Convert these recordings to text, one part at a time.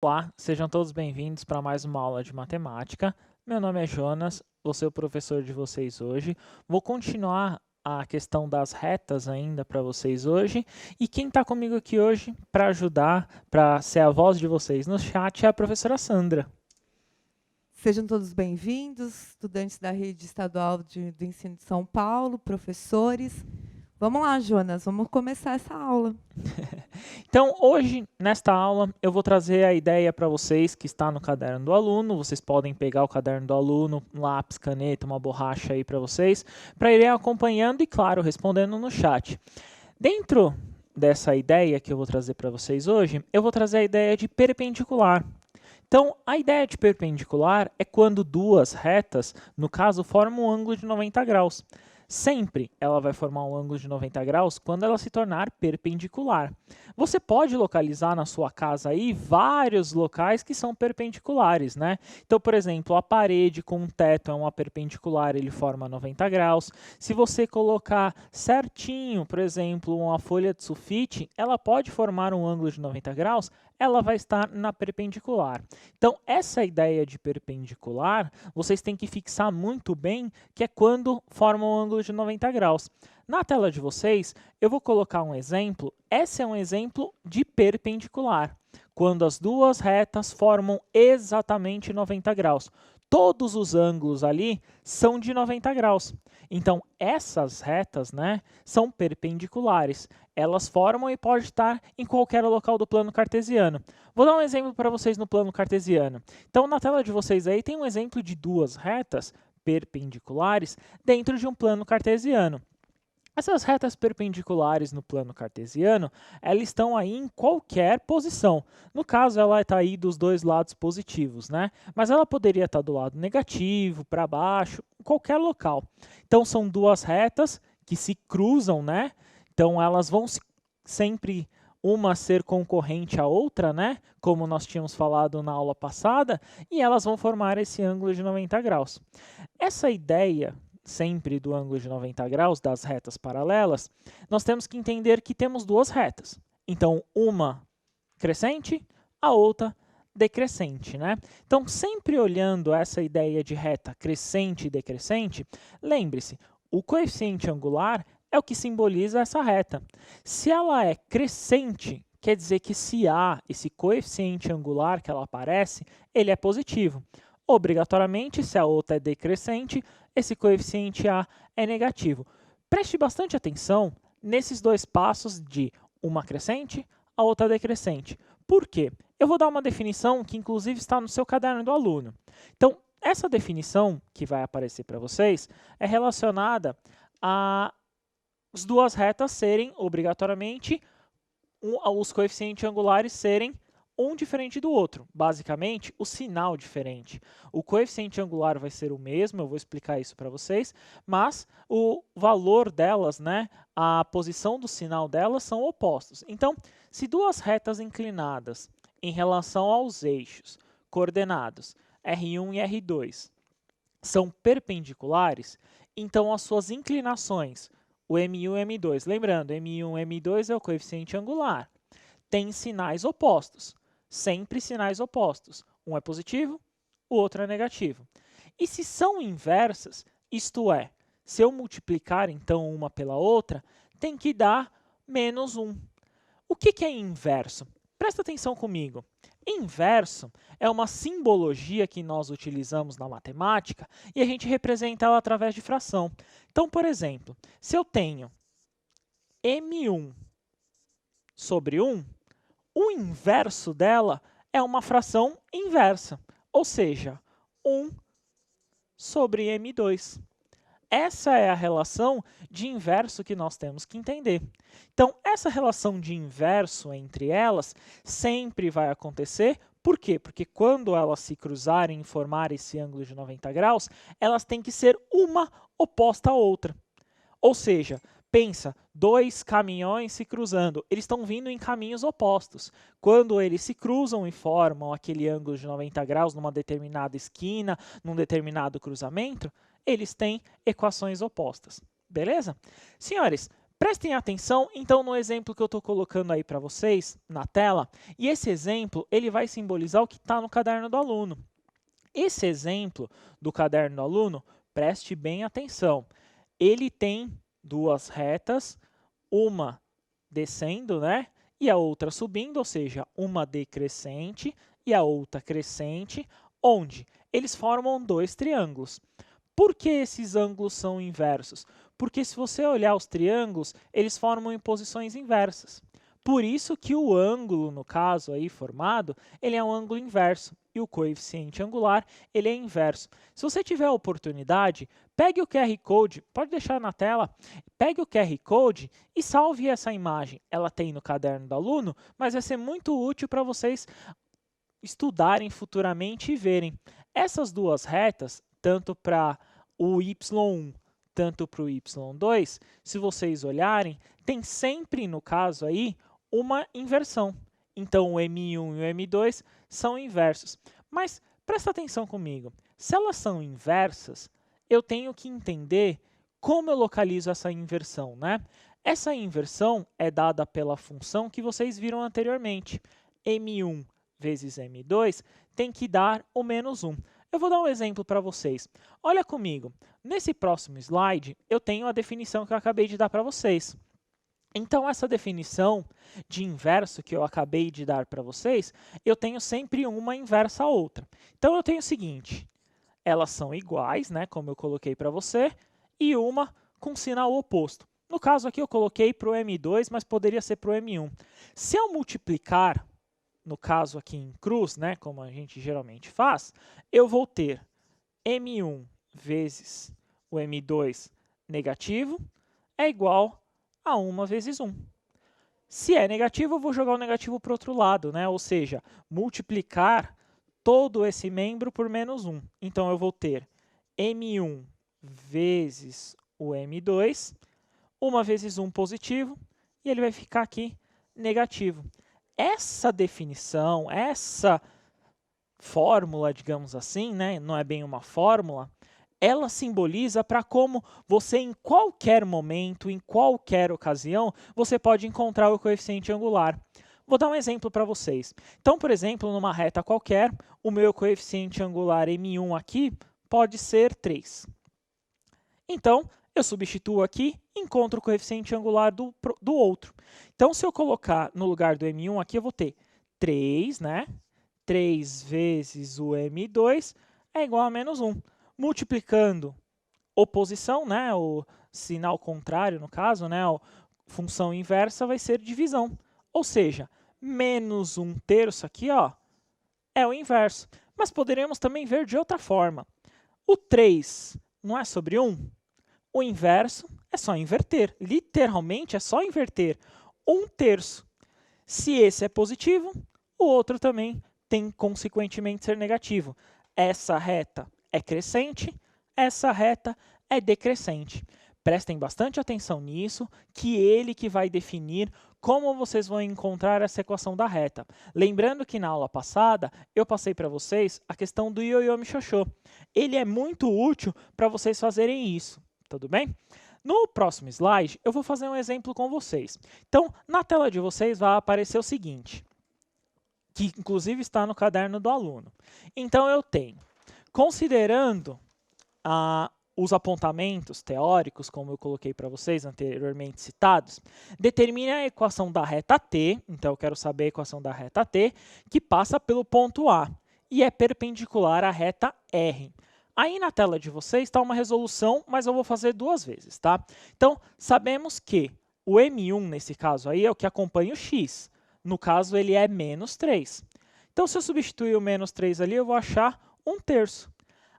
Olá, sejam todos bem-vindos para mais uma aula de matemática. Meu nome é Jonas, vou ser o professor de vocês hoje. Vou continuar a questão das retas ainda para vocês hoje. E quem está comigo aqui hoje para ajudar, para ser a voz de vocês no chat é a professora Sandra. Sejam todos bem-vindos, estudantes da Rede Estadual do Ensino de São Paulo, professores. Vamos lá, Jonas, vamos começar essa aula. Então, hoje, nesta aula, eu vou trazer a ideia para vocês que está no caderno do aluno. Vocês podem pegar o caderno do aluno, um lápis, caneta, uma borracha aí para vocês, para irem acompanhando e, claro, respondendo no chat. Dentro dessa ideia que eu vou trazer para vocês hoje, eu vou trazer a ideia de perpendicular. Então, a ideia de perpendicular é quando duas retas, no caso, formam um ângulo de 90 graus. Sempre ela vai formar um ângulo de 90 graus quando ela se tornar perpendicular. Você pode localizar na sua casa aí vários locais que são perpendiculares, né? Então, por exemplo, a parede com um teto é uma perpendicular, ele forma 90 graus. Se você colocar certinho, por exemplo, uma folha de sulfite, ela pode formar um ângulo de 90 graus, ela vai estar na perpendicular. Então, essa ideia de perpendicular, vocês têm que fixar muito bem, que é quando forma um ângulo de 90 graus. Na tela de vocês, eu vou colocar um exemplo. Esse é um exemplo de perpendicular, quando as duas retas formam exatamente 90 graus. Todos os ângulos ali são de 90 graus. Então, essas retas, né, são perpendiculares. Elas formam e podem estar em qualquer local do plano cartesiano. Vou dar um exemplo para vocês no plano cartesiano. Então, na tela de vocês aí tem um exemplo de duas retas perpendiculares dentro de um plano cartesiano. Essas retas perpendiculares no plano cartesiano, elas estão aí em qualquer posição. No caso, ela está aí dos dois lados positivos, né? Mas ela poderia estar do lado negativo, para baixo, em qualquer local. Então, são duas retas que se cruzam, né? Então, elas vão sempre uma ser concorrente à outra, né? Como nós tínhamos falado na aula passada, e elas vão formar esse ângulo de 90 graus. Essa ideia sempre do ângulo de 90 graus, das retas paralelas, nós temos que entender que temos duas retas. Então, uma crescente, a outra decrescente, né? Então, sempre olhando essa ideia de reta crescente e decrescente, lembre-se, o coeficiente angular é o que simboliza essa reta. Se ela é crescente, quer dizer que se há esse coeficiente angular que ela aparece, ele é positivo. Obrigatoriamente, se a outra é decrescente, esse coeficiente A é negativo. Preste bastante atenção nesses dois passos de uma crescente, a outra decrescente. Por quê? Eu vou dar uma definição que, inclusive, está no seu caderno do aluno. Então, essa definição que vai aparecer para vocês é relacionada às duas retas serem, obrigatoriamente, os coeficientes angulares serem um diferente do outro. Basicamente, o sinal diferente. O coeficiente angular vai ser o mesmo, eu vou explicar isso para vocês, mas o valor delas, né, a posição do sinal delas são opostos. Então, se duas retas inclinadas em relação aos eixos coordenados R1 e R2 são perpendiculares, então as suas inclinações, o M1 e o M2, lembrando, M1 e M2 é o coeficiente angular, tem sinais opostos. Sempre sinais opostos. Um é positivo, o outro é negativo. E se são inversas, isto é, se eu multiplicar então uma pela outra, tem que dar menos 1. O que é inverso? Presta atenção comigo. Inverso é uma simbologia que nós utilizamos na matemática e a gente representa ela através de fração. Então, por exemplo, se eu tenho M1 sobre 1, o inverso dela é uma fração inversa, ou seja, 1 sobre M2. Essa é a relação de inverso que nós temos que entender. Então, essa relação de inverso entre elas sempre vai acontecer. Por quê? Porque quando elas se cruzarem e formar esse ângulo de 90 graus, elas têm que ser uma oposta à outra. Ou seja, pensa, dois caminhões se cruzando, eles estão vindo em caminhos opostos. Quando eles se cruzam e formam aquele ângulo de 90 graus numa determinada esquina, num determinado cruzamento, eles têm equações opostas. Beleza? Senhores, Prestem atenção, então, no exemplo que eu estou colocando aí para vocês na tela, e esse exemplo ele vai simbolizar o que está no caderno do aluno. Esse exemplo do caderno do aluno, preste bem atenção, ele tem duas retas, uma descendo, né, e a outra subindo, ou seja, uma decrescente e a outra crescente, onde eles formam dois triângulos. Por que esses ângulos são inversos? Porque se você olhar os triângulos, eles formam em posições inversas. Por isso que o ângulo, no caso aí formado, ele é um ângulo inverso e o coeficiente angular ele é inverso. Se você tiver a oportunidade, pegue o QR Code, pode deixar na tela, pegue o QR Code e salve essa imagem. Ela tem no caderno do aluno, mas vai ser muito útil para vocês estudarem futuramente e verem. Essas duas retas, tanto para o y1, tanto para o y2, se vocês olharem, tem sempre, no caso aí, uma inversão. Então, o M1 e o M2 são inversos. Mas, presta atenção comigo, se elas são inversas, eu tenho que entender como eu localizo essa inversão, né? Essa inversão é dada pela função que vocês viram anteriormente. M1 vezes M2 tem que dar o menos 1. Eu vou dar um exemplo para vocês. Olha comigo, nesse próximo slide, eu tenho a definição que eu acabei de dar para vocês. Então, essa definição de inverso que eu acabei de dar para vocês, eu tenho sempre uma inversa a outra. Então, eu tenho o seguinte, elas são iguais, né, como eu coloquei para você, e uma com sinal oposto. No caso aqui, eu coloquei para o M2, mas poderia ser para o M1. Se eu multiplicar, no caso aqui em cruz, né, como a gente geralmente faz, eu vou ter M1 vezes o M2 negativo é igual a 1 vezes 1. Se é negativo, eu vou jogar o negativo para o outro lado, né? Ou seja, multiplicar todo esse membro por menos 1. Então, eu vou ter M1 vezes o M2, 1 vezes 1 positivo, e ele vai ficar aqui negativo. Essa definição, essa fórmula, digamos assim, né? Não é bem uma fórmula, ela simboliza para como você, em qualquer momento, em qualquer ocasião, você pode encontrar o coeficiente angular. Vou dar um exemplo para vocês. Então, por exemplo, numa reta qualquer, o meu coeficiente angular M1 aqui pode ser 3. Então, eu substituo aqui e encontro o coeficiente angular do outro. Então, se eu colocar no lugar do M1 aqui, eu vou ter 3, né? 3 vezes o M2 é igual a menos 1. Multiplicando oposição, né, o sinal contrário no caso, né, a função inversa vai ser divisão. Ou seja, menos 1/3 aqui, ó, é o inverso. Mas poderíamos também ver de outra forma. O 3 não é sobre 1? O inverso é só inverter. Literalmente é só inverter 1/3. Se esse é positivo, o outro também tem consequentemente de ser negativo. Essa reta é crescente, essa reta é decrescente. Prestem bastante atenção nisso, que ele que vai definir como vocês vão encontrar essa equação da reta. Lembrando que na aula passada, eu passei para vocês a questão do ioiô mixoxô. Ele é muito útil para vocês fazerem isso, tudo bem? No próximo slide, eu vou fazer um exemplo com vocês. Então, na tela de vocês vai aparecer o seguinte, que inclusive está no caderno do aluno. Então, eu tenho, considerando os apontamentos teóricos, como eu coloquei para vocês anteriormente citados, determine a equação da reta t, então eu quero saber a equação da reta t, que passa pelo ponto A e é perpendicular à reta R. Aí na tela de vocês está uma resolução, mas eu vou fazer duas vezes, tá? Então, sabemos que o M1, nesse caso aí, é o que acompanha o x. No caso, ele é menos 3. Então, se eu substituir o menos 3 ali, eu vou achar 1/3.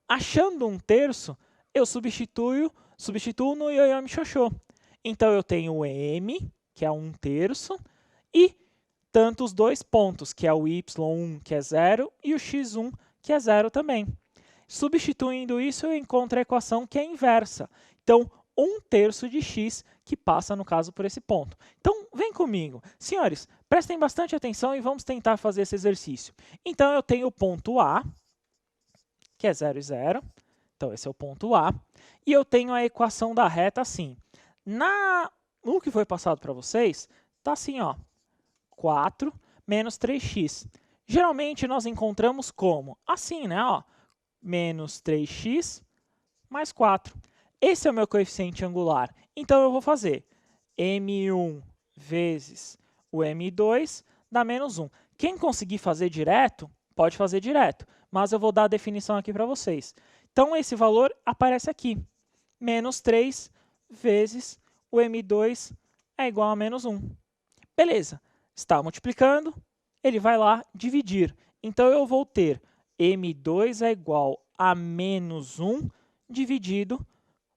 Achando 1/3, eu substituo no ioiô mixoxô. Então, eu tenho o M, que é 1/3, e tantos dois pontos, que é o y1, que é 0, e o x1, que é 0 também. Substituindo isso, eu encontro a equação que é inversa. Então, 1/3 de x, que passa, no caso, por esse ponto. Então, vem comigo. Senhores, prestem bastante atenção e vamos tentar fazer esse exercício. Então, eu tenho o ponto A, que é 0 e 0. Então, esse é o ponto A. E eu tenho a equação da reta assim. o que foi passado para vocês está assim, ó, 4 menos 3x. Geralmente, nós encontramos como? Assim, né? Ó, menos 3x mais 4. Esse é o meu coeficiente angular. Então, eu vou fazer m1 vezes o m2 dá menos 1. Quem conseguir fazer direto, pode fazer direto, mas eu vou dar a definição aqui para vocês. Então, esse valor aparece aqui. Menos 3 vezes o m2 é igual a menos 1. Beleza, está multiplicando, ele vai lá dividir. Então, eu vou ter m2 é igual a menos 1 dividido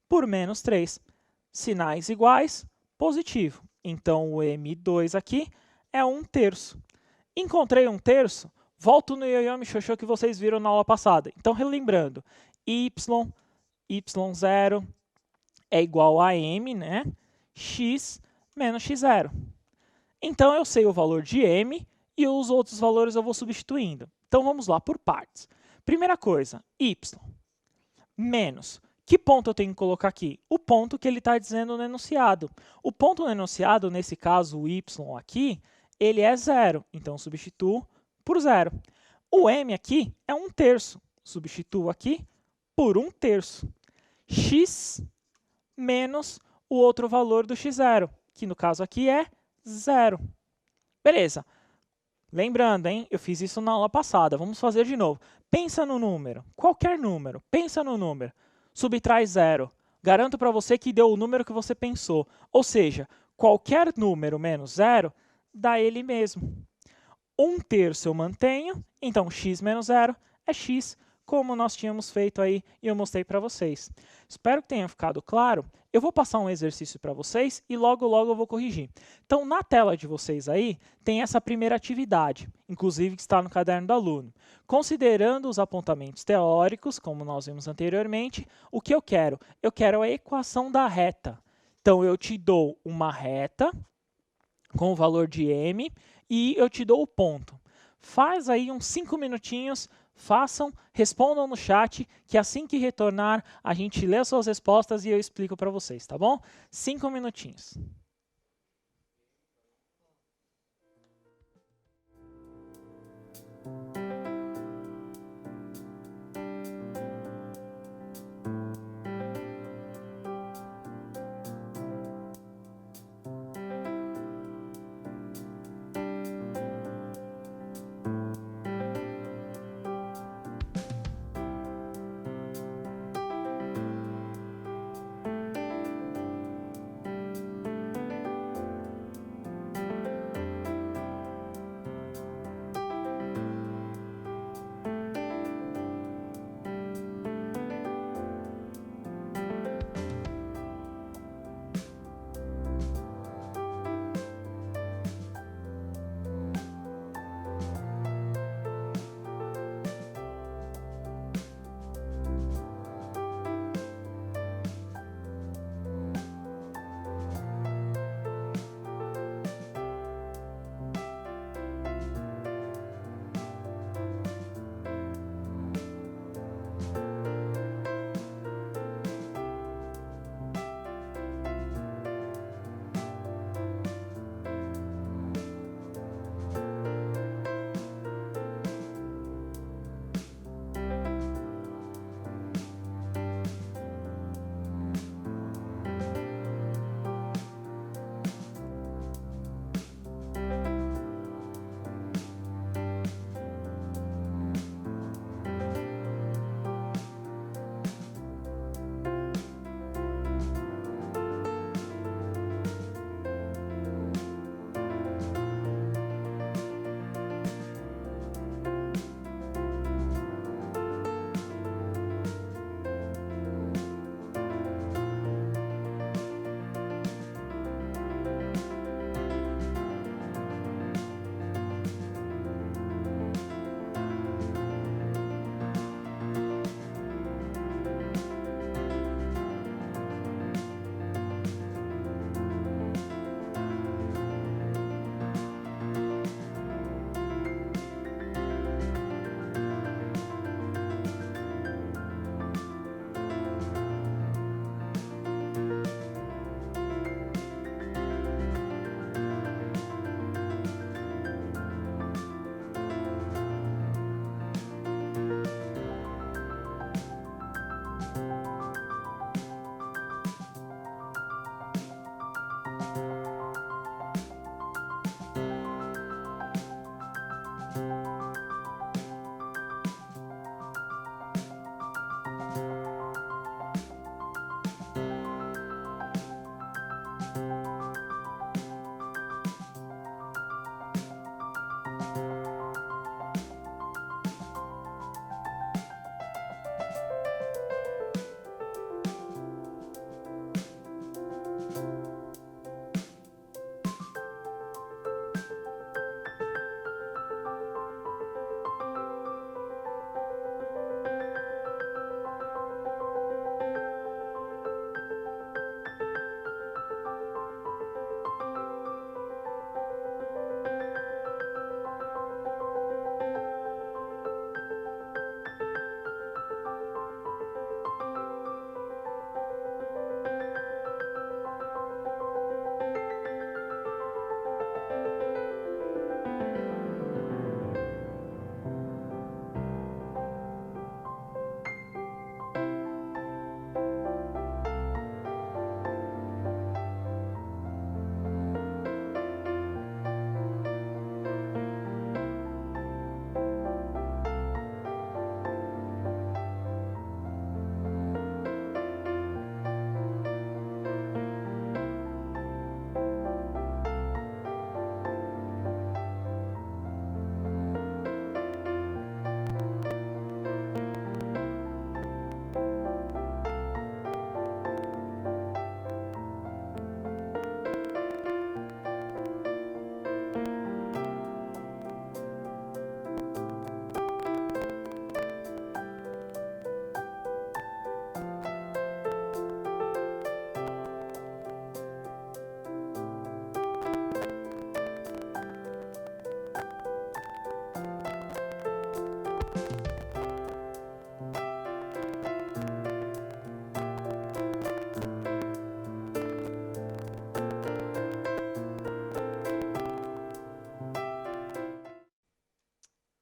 por menos 3. Sinais iguais, positivo. Então, o m2 aqui é 1/3. Encontrei 1/3, volto no Yoyomi Xoxô que vocês viram na aula passada. Então, relembrando, y0 é igual a m, né? X menos x0. Então, eu sei o valor de m e os outros valores eu vou substituindo. Então, vamos lá por partes. Primeira coisa, y menos. Que ponto eu tenho que colocar aqui? O ponto que ele está dizendo no enunciado. O ponto no enunciado, nesse caso, o y aqui, ele é 0. Então, substituo por 0. O m aqui é 1/3. Substituo aqui por 1/3. X menos o outro valor do x0, que no caso aqui é 0. Beleza. Lembrando, hein? Eu fiz isso na aula passada. Vamos fazer de novo. Pensa no número. Qualquer número. Pensa no número. Subtrai 0. Garanto para você que deu o número que você pensou. Ou seja, qualquer número menos 0 dá ele mesmo. 1/3 eu mantenho. Então, x menos 0 é x, como nós tínhamos feito aí e eu mostrei para vocês. Espero que tenha ficado claro. Eu vou passar um exercício para vocês e logo, logo eu vou corrigir. Então, na tela de vocês aí, tem essa primeira atividade, inclusive que está no caderno do aluno. Considerando os apontamentos teóricos, como nós vimos anteriormente, o que eu quero? Eu quero a equação da reta. Então, eu te dou uma reta com o valor de m e eu te dou o ponto. Faz aí uns 5 minutinhos, façam, respondam no chat, que assim que retornar, a gente lê as suas respostas e eu explico para vocês, tá bom? 5 minutinhos.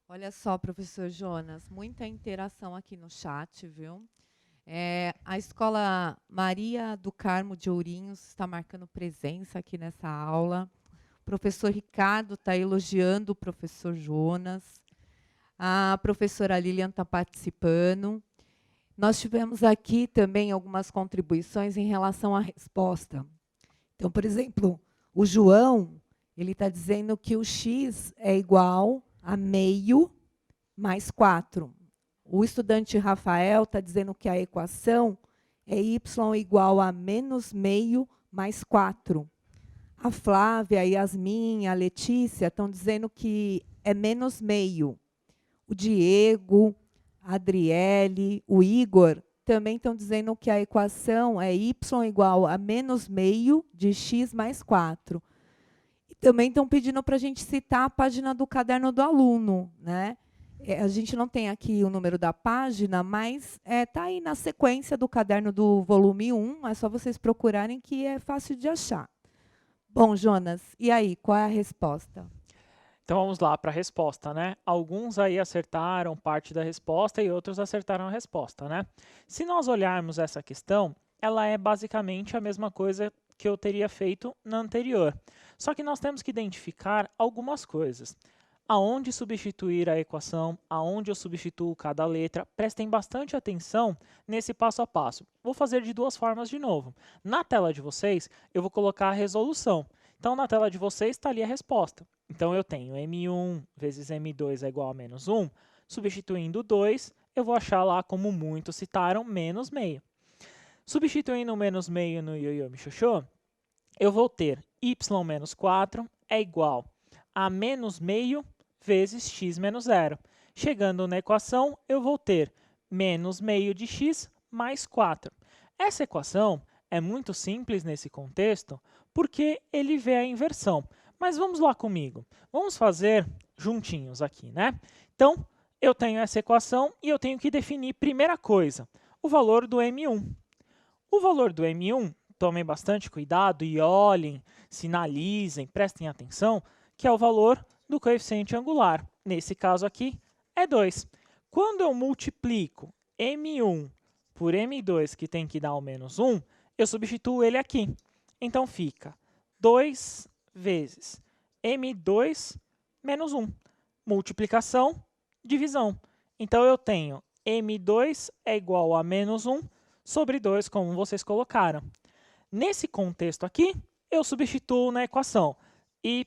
Olha só, professor Jonas, muita interação aqui no chat, viu? A Escola Maria do Carmo de Ourinhos está marcando presença aqui nessa aula. O professor Ricardo está elogiando o professor Jonas. A professora Lilian está participando. Nós tivemos aqui também algumas contribuições em relação à resposta. Então, por exemplo, o João, ele está dizendo que o x é igual a meio mais 4. O estudante Rafael está dizendo que a equação é y igual a menos meio mais 4. A Flávia, a Yasmin, a Letícia estão dizendo que é menos meio. O Diego, a Adriele, o Igor também estão dizendo que a equação é y igual a menos meio de x mais 4. E também estão pedindo para a gente citar a página do caderno do aluno, né? A gente não tem aqui o número da página, mas está aí na sequência do caderno do volume 1, é só vocês procurarem que é fácil de achar. Bom, Jonas, e aí, qual é a resposta? Então vamos lá para a resposta, né? Alguns aí acertaram parte da resposta e outros acertaram a resposta, né? Se nós olharmos essa questão, ela é basicamente a mesma coisa que eu teria feito na anterior. Só que nós temos que identificar algumas coisas. Aonde substituir a equação, aonde eu substituo cada letra. Prestem bastante atenção nesse passo a passo. Vou fazer de duas formas de novo. Na tela de vocês, eu vou colocar a resolução. Então, na tela de vocês está ali a resposta. Então, eu tenho M1 vezes M2 é igual a menos 1. Substituindo 2, eu vou achar lá, como muitos citaram, menos meio. Substituindo o menos meio no ioiô michôchô, eu vou ter y menos 4 é igual a menos meio vezes x menos 0. Chegando na equação, eu vou ter menos meio de x mais 4. Essa equação é muito simples nesse contexto, porque ele vê a inversão. Mas vamos lá comigo. Vamos fazer juntinhos aqui, né? Então, eu tenho essa equação e eu tenho que definir, primeira coisa, o valor do M1. O valor do M1, tomem bastante cuidado e olhem, sinalizem, prestem atenção, que é o valor do coeficiente angular. Nesse caso aqui, é 2. Quando eu multiplico M1 por M2, que tem que dar o menos 1, eu substituo ele aqui. Então, fica 2 vezes M2 menos 1. Multiplicação, divisão. Então, eu tenho M2 é igual a menos 1 sobre 2, como vocês colocaram. Nesse contexto aqui, eu substituo na equação y,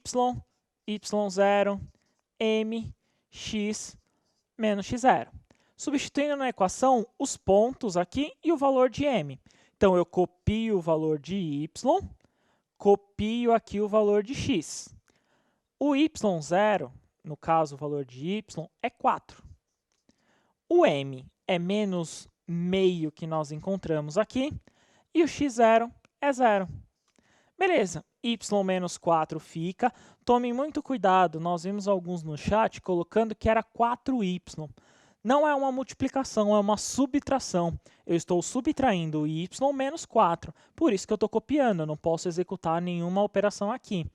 y0, m, x, menos x0. Substituindo na equação os pontos aqui e o valor de m. Então, eu copio o valor de y, copio aqui o valor de x. O y0, no caso, o valor de y, é 4. O m é menos meio que nós encontramos aqui, e o x0 é 0. Beleza, y menos 4 fica. Tomem muito cuidado, nós vimos alguns no chat colocando que era 4y. Não é uma multiplicação, é uma subtração. Eu estou subtraindo y menos 4, por isso que eu estou copiando, eu não posso executar nenhuma operação aqui.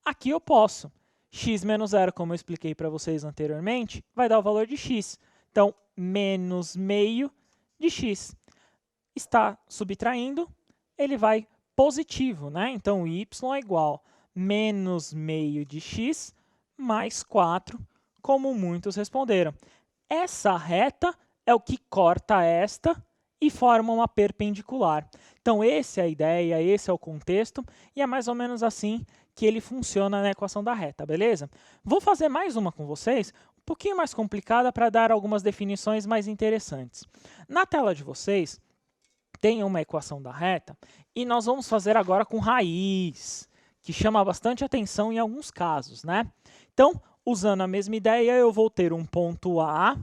Aqui eu posso. X menos 0, como eu expliquei para vocês anteriormente, vai dar o valor de x. Então, menos meio de x. Está subtraindo, ele vai positivo, né? Então, y é igual a menos meio de x mais 4, como muitos responderam. Essa reta é o que corta esta e forma uma perpendicular. Então, essa é a ideia, esse é o contexto, e é mais ou menos assim que ele funciona na equação da reta, beleza? Vou fazer mais uma com vocês, um pouquinho mais complicada para dar algumas definições mais interessantes. Na tela de vocês, tem uma equação da reta, e nós vamos fazer agora com raiz, que chama bastante atenção em alguns casos, né? Então, usando a mesma ideia, eu vou ter um ponto A,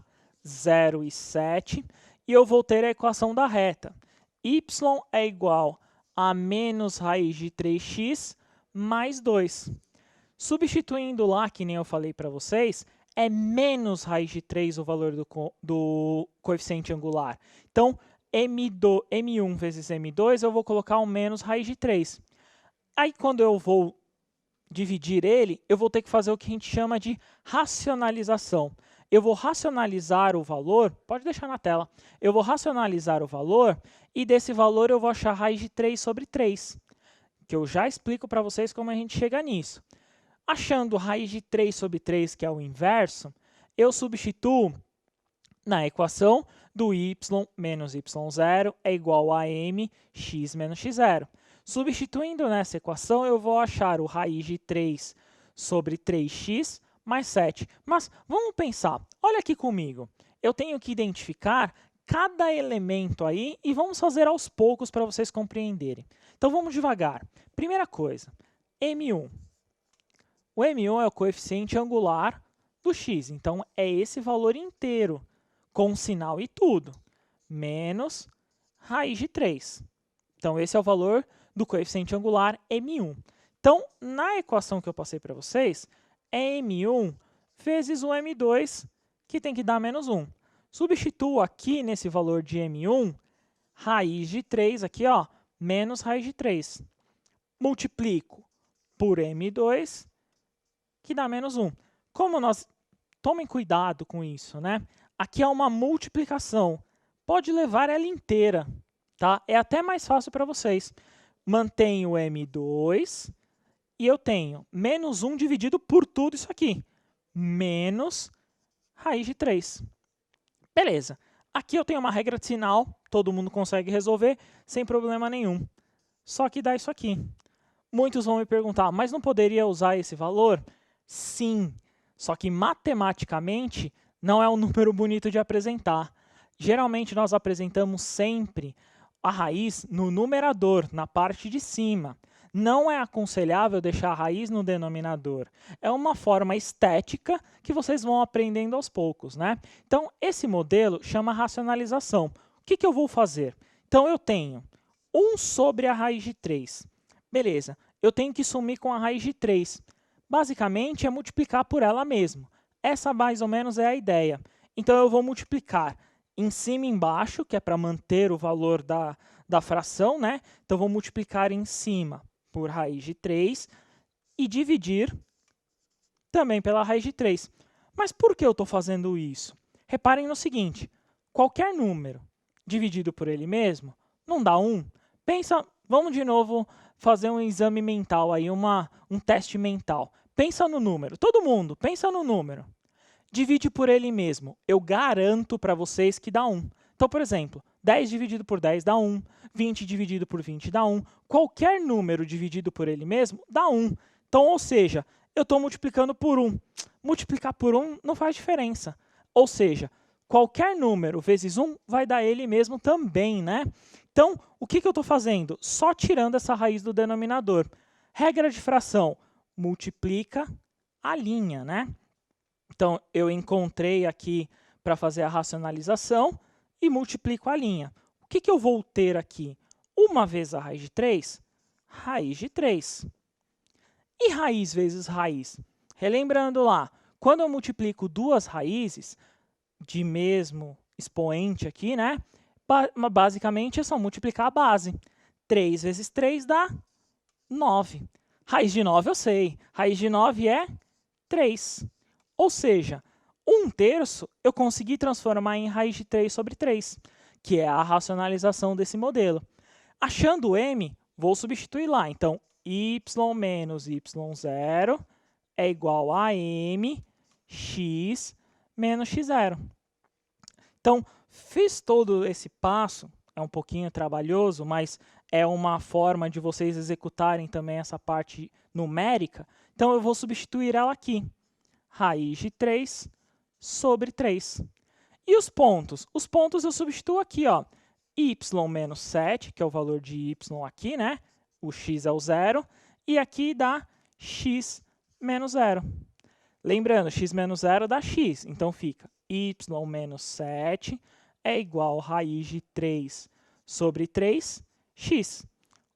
0 e 7, e eu vou ter a equação da reta. Y é igual a menos raiz de 3x mais 2. Substituindo lá, que nem eu falei para vocês, é menos raiz de 3 o valor do coeficiente angular. Então, M1 vezes M2, eu vou colocar um menos raiz de 3. Aí, quando eu vou dividir ele, eu vou ter que fazer o que a gente chama de racionalização. eu vou racionalizar o valor, pode deixar na tela, eu vou racionalizar o valor e desse valor eu vou achar a raiz de 3 sobre 3, que eu já explico para vocês como a gente chega nisso. Achando raiz de 3 sobre 3, que é o inverso, eu substituo na equação do y menos y0 é igual a mx menos x0. Substituindo nessa equação, eu vou achar o raiz de 3 sobre 3x mais 7. Mas vamos pensar, olha aqui comigo. Eu tenho que identificar cada elemento aí e vamos fazer aos poucos para vocês compreenderem. Então vamos devagar. Primeira coisa, M1. O M1 é o coeficiente angular do x, então é esse valor inteiro, com sinal e tudo, menos raiz de 3. Então esse é o valor do coeficiente angular M1. Então, na equação que eu passei para vocês, é M1 vezes o M2, que tem que dar menos 1. Substituo aqui nesse valor de M1, raiz de 3, aqui, ó, menos raiz de 3. Multiplico por M2, que dá menos 1. Como nós... Tomem cuidado com isso, né? Aqui é uma multiplicação. Pode levar ela inteira, tá? É até mais fácil para vocês. Mantenho o M2 e eu tenho menos 1 dividido por tudo isso aqui. Menos raiz de 3. Beleza. Aqui eu tenho uma regra de sinal, todo mundo consegue resolver sem problema nenhum. Só que dá isso aqui. Muitos vão me perguntar, mas não poderia usar esse valor? Sim, só que matematicamente não é um número bonito de apresentar. Geralmente nós apresentamos sempre a raiz no numerador, na parte de cima. Não é aconselhável deixar a raiz no denominador. É uma forma estética que vocês vão aprendendo aos poucos, né? Então, esse modelo chama racionalização. O que eu vou fazer? Então, eu tenho 1 sobre a raiz de 3. Beleza, eu tenho que sumir com a raiz de 3. Basicamente, é multiplicar por ela mesmo. Essa, mais ou menos, é a ideia. Então, eu vou multiplicar em cima e embaixo, que é para manter o valor da fração, né? Então, vou multiplicar em cima por raiz de 3 e dividir também pela raiz de 3. Mas por que eu estou fazendo isso? Reparem no seguinte, qualquer número dividido por ele mesmo não dá 1. Pensa, vamos de novo fazer um exame mental, aí, um teste mental. Pensa no número, todo mundo, pensa no número. Divide por ele mesmo, eu garanto para vocês que dá 1. Então, por exemplo, 10 dividido por 10 dá 1, 20 dividido por 20 dá 1. Qualquer número dividido por ele mesmo dá 1. Então, ou seja, eu estou multiplicando por 1. Multiplicar por 1 não faz diferença. Ou seja, qualquer número vezes 1 vai dar ele mesmo também, né? Então, o que eu estou fazendo? Só tirando essa raiz do denominador. Regra de fração, multiplica a linha, né? Então, eu encontrei aqui para fazer a racionalização e multiplico a linha. O que eu vou ter aqui? 1 vezes a raiz de 3, raiz de 3. E raiz vezes raiz? Relembrando lá, quando eu multiplico duas raízes de mesmo expoente aqui, né? Basicamente é só multiplicar a base. 3 vezes 3 dá 9. Raiz de 9 eu sei. Raiz de 9 é 3. Ou seja, 1/3 eu consegui transformar em raiz de 3 sobre 3, que é a racionalização desse modelo. Achando m, vou substituir lá. Então, y menos y0 é igual a mx menos x0. Então, fiz todo esse passo, é um pouquinho trabalhoso, mas é uma forma de vocês executarem também essa parte numérica. Então, eu vou substituir ela aqui. Raiz de 3 sobre 3. E os pontos? Os pontos eu substituo aqui, ó. Y menos 7, que é o valor de y aqui, né? O x é o 0. E aqui dá x menos 0. Lembrando, x menos 0 dá x. Então, fica y menos 7 é igual a raiz de 3 sobre 3x.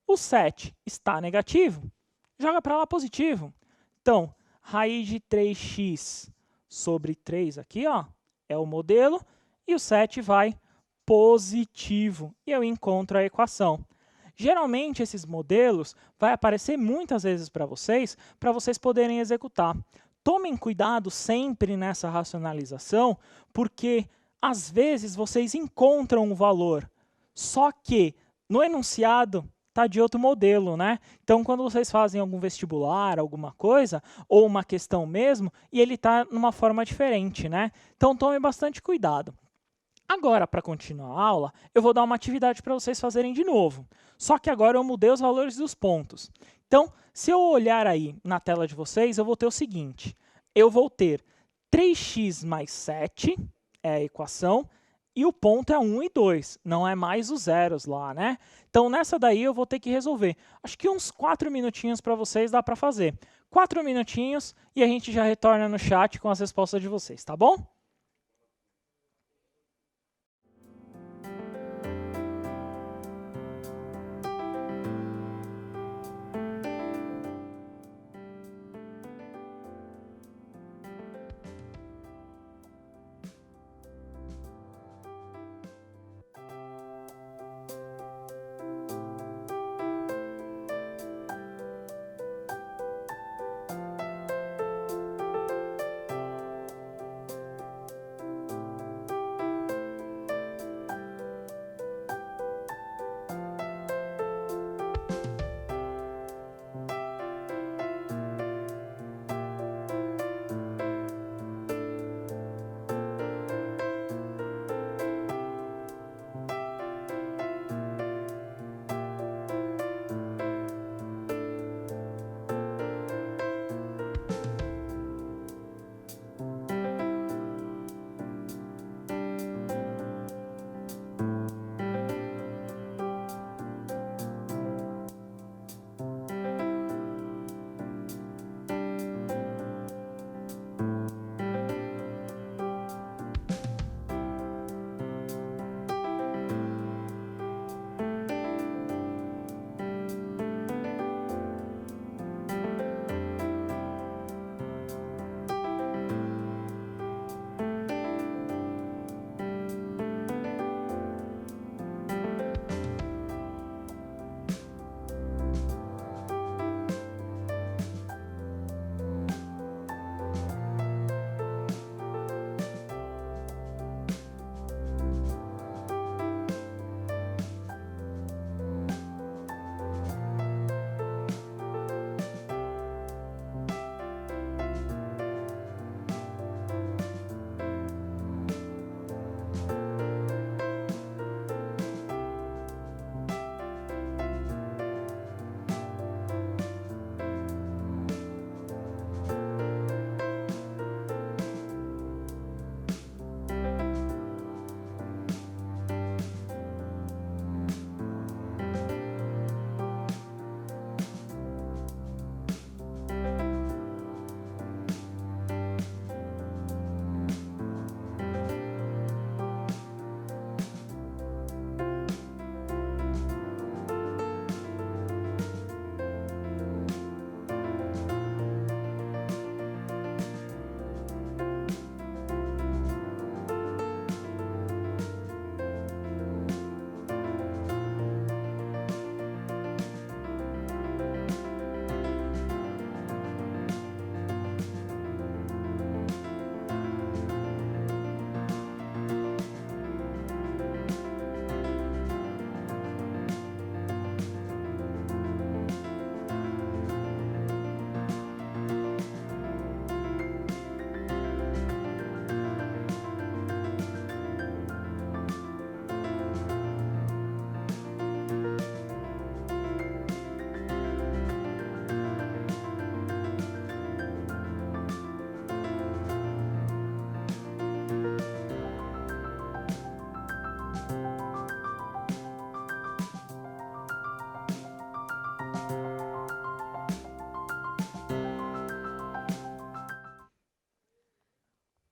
O 7 está negativo, joga para lá positivo. Então, raiz de 3x sobre 3 aqui, ó, é o modelo, e o 7 vai positivo. E eu encontro a equação. Geralmente, esses modelos vai aparecer muitas vezes para vocês poderem executar. tomem cuidado sempre nessa racionalização, porque às vezes vocês encontram um valor, só que no enunciado está de outro modelo, né? Então, quando vocês fazem algum vestibular, alguma coisa, ou uma questão mesmo, e ele está numa forma diferente, né? Então, tomem bastante cuidado. Agora, para continuar a aula, eu vou dar uma atividade para vocês fazerem de novo. Só que agora eu mudei os valores dos pontos. Então, se eu olhar aí na tela de vocês, eu vou ter o seguinte. Eu vou ter 3x mais 7, é a equação, e o ponto é 1 e 2, não é mais os zeros lá, né? Então, nessa daí eu vou ter que resolver. Acho que uns 4 minutinhos para vocês dá para fazer. 4 minutinhos e a gente já retorna no chat com as respostas de vocês, tá bom?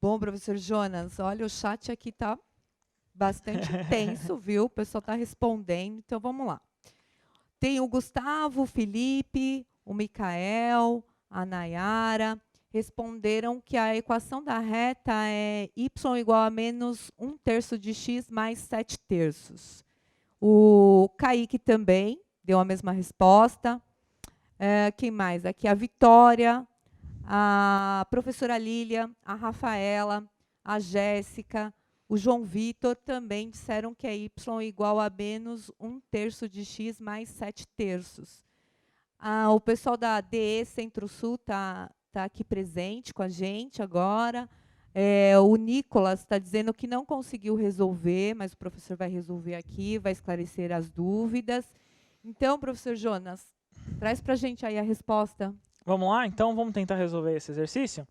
Bom, professor Jonas, olha, o chat aqui está bastante tenso, viu? O pessoal está respondendo, então vamos lá. Tem o Gustavo, o Felipe, o Micael, a Nayara, responderam que a equação da reta é y igual a menos 1/3 de x mais 7/3. O Kaique também deu a mesma resposta. Quem mais? Aqui a Vitória, A professora Lília, a Rafaela, a Jéssica, o João Vitor também disseram que é y igual a menos 1/3 de x mais 7/3. O pessoal da DE Centro-Sul tá aqui presente com a gente agora. O Nicolas está dizendo que não conseguiu resolver, mas o professor vai resolver aqui, vai esclarecer as dúvidas. Então, professor Jonas, traz para a gente aí a resposta. Vamos lá? Então, vamos tentar resolver esse exercício?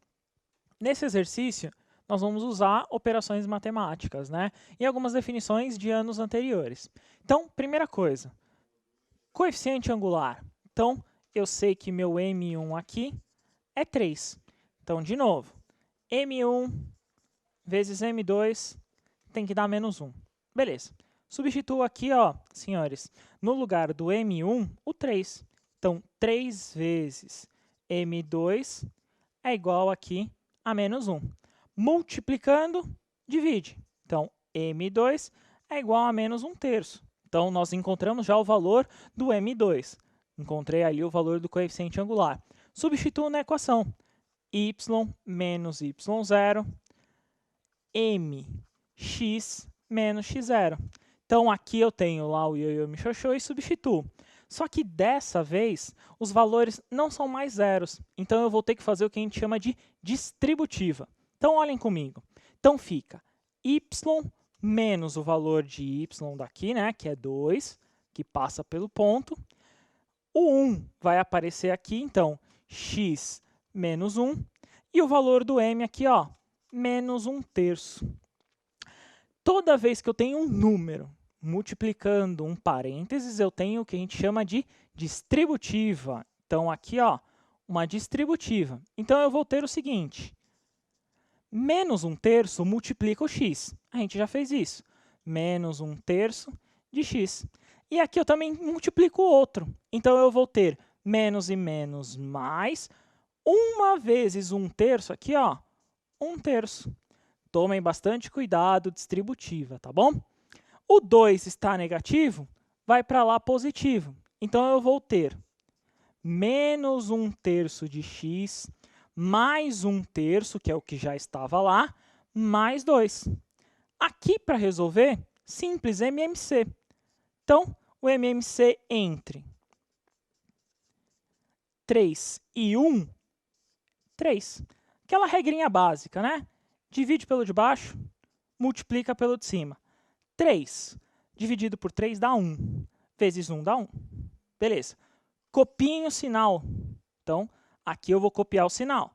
Nesse exercício, nós vamos usar operações matemáticas, né? E algumas definições de anos anteriores. Então, primeira coisa, coeficiente angular. Então, eu sei que meu M1 aqui é 3. Então, de novo, M1 vezes M2 tem que dar menos 1. Beleza. Substituo aqui, ó, senhores, no lugar do M1, o 3. Então, 3 vezes M2 é igual aqui a menos 1. Multiplicando, divide. Então, M2 é igual a menos 1/3. Então, nós encontramos já o valor do M2. Encontrei ali o valor do coeficiente angular. Substituo na equação. Y menos y0, mx menos x0. Então, aqui eu tenho lá o ioiô me xoxô e substituo. Só que dessa vez, os valores não são mais zeros. Então, eu vou ter que fazer o que a gente chama de distributiva. Então, olhem comigo. Então, fica y menos o valor de y daqui, né, que é 2, que passa pelo ponto. O 1 vai aparecer aqui, então, x menos 1. E o valor do m aqui, ó, menos 1/3. Toda vez que eu tenho um número multiplicando um parênteses, eu tenho o que a gente chama de distributiva. Então, aqui, ó, uma distributiva. Então, eu vou ter o seguinte. Menos 1/3 multiplica o x. A gente já fez isso. Menos 1/3 de x. E aqui eu também multiplico o outro. Então, eu vou ter menos e menos mais 1 vezes 1/3 aqui, ó, 1/3. Tomem bastante cuidado, distributiva, tá bom? O 2 está negativo, vai para lá positivo. Então, eu vou ter menos 1/3 de x mais 1/3, que é o que já estava lá, mais 2. Aqui, para resolver, simples, MMC. Então, o MMC entre 3 e 1, 3. Aquela regrinha básica, né? Divide pelo de baixo, multiplica pelo de cima. 3 dividido por 3 dá 1, vezes 1 dá 1. Beleza. Copiem o sinal. Então, aqui eu vou copiar o sinal.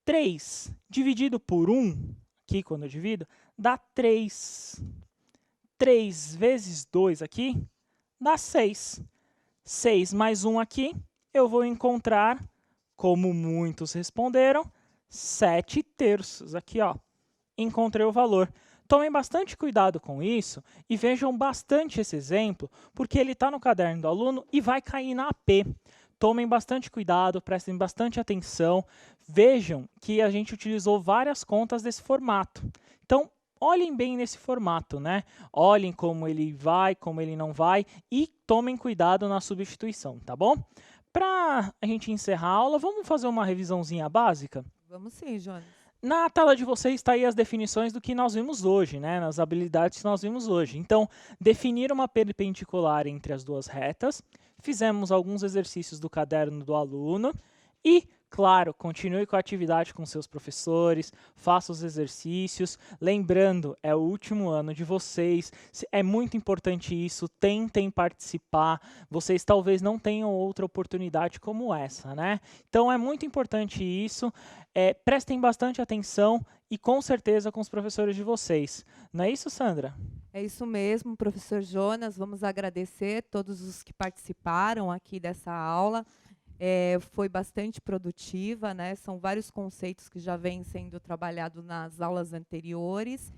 3 dividido por 1, aqui quando eu divido, dá 3. 3 vezes 2 aqui, dá 6. 6 mais 1 aqui, eu vou encontrar, como muitos responderam, 7/3. Aqui, ó, encontrei o valor. Tomem bastante cuidado com isso e vejam bastante esse exemplo, porque ele está no caderno do aluno e vai cair na AP. Tomem bastante cuidado, prestem bastante atenção. Vejam que a gente utilizou várias contas desse formato. Então, olhem bem nesse formato, né? Olhem como ele vai, como ele não vai e tomem cuidado na substituição, tá bom? Para a gente encerrar a aula, vamos fazer uma revisãozinha básica? Vamos sim, Jonas. Na tela de vocês está aí as definições do que nós vimos hoje, né? Nas habilidades que nós vimos hoje. Então, definir uma perpendicular entre as duas retas, fizemos alguns exercícios do caderno do aluno e, claro, continue com a atividade com seus professores, faça os exercícios. Lembrando, é o último ano de vocês, é muito importante isso, tentem participar. Vocês talvez não tenham outra oportunidade como essa, né? Então, é muito importante isso. Prestem bastante atenção e, com certeza, com os professores de vocês. Não é isso, Sandra? É isso mesmo, professor Jonas. Vamos agradecer todos os que participaram aqui dessa aula. Foi bastante produtiva, né? São vários conceitos que já vêm sendo trabalhados nas aulas anteriores.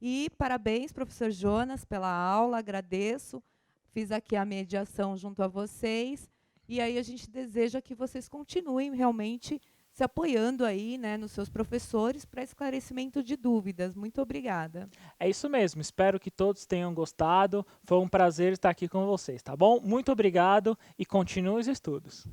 E parabéns, professor Jonas, pela aula, agradeço. Fiz aqui a mediação junto a vocês. E aí a gente deseja que vocês continuem realmente se apoiando aí, né, nos seus professores para esclarecimento de dúvidas. Muito obrigada. É isso mesmo, espero que todos tenham gostado. Foi um prazer estar aqui com vocês, tá bom? Muito obrigado e continuem os estudos.